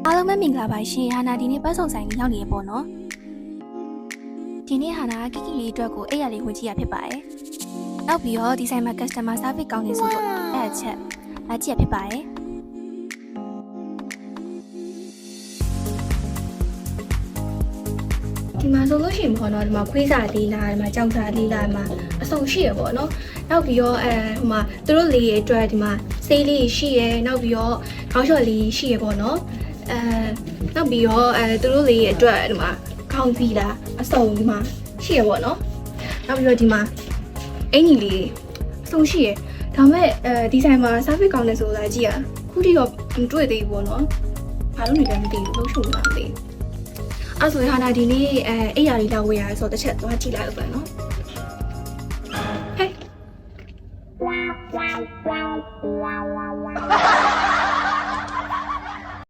အားလုံးပဲမင်္ဂလာပါရှင်ဟာနာဒီနေ့ပတ်စုံဆိုင်ကြီးရောက်နေရပေါ့နော်ဒီနေ့ဟာနာကီကီလေးအတွက်ကိုအဲ့ရလေးဝင်ကြည့်ရဖြစ်ပါတယ်နောက်ပြီးတော့ဒီဆိုင်မှာ customer service ကောင်းနေဆိုတော့အဲ့အချက်လာကြည့်ရဖြစ်ပါတယ်ဒီမှာဆိုလို့ရှိရင်ပေါ့နော်ဒီမှာခွေးစာလေးလားဒီမှာကြောက်စာလေးလားဒီမှာအစုံရှိရပေါ့နော်နောက်ပြီးတော့ဟိုမှာသူတို့လေးရဲ့အတွက်ဒီမှာဆေးလေးရှိရနောက်ပြီးတော့ခေါင်းလျှော်လေးရှိရပေါ့နော်နောက်ပြီးတော့သူတို့လေးရဲ့အတွက်ဒီမှာခေါင်းစီလားအစုံဒီမှာရှိရပေါ့နော်နောက်ပြီးတော့ဒီမှာအင်ကြီးလေးအစုံရှိရဒါမဲ့ဒီဆိုင်မှာ service ကောင်းတယ်ဆိုလာကြည့်ရခုထိတော့မတွေ့သေးဘူးပေါ့နော်ဘာလို့နေလဲမသိဘူးလုံးချုံလာမသိဘူးအဲ့ဆိုရင်ဟာနာဒီနေ့အိယာလေးလာဝယ်ရဆိုတော့တစ်ချက်သွားကြည့်လိုက်ဦးပဲနော်ဟေး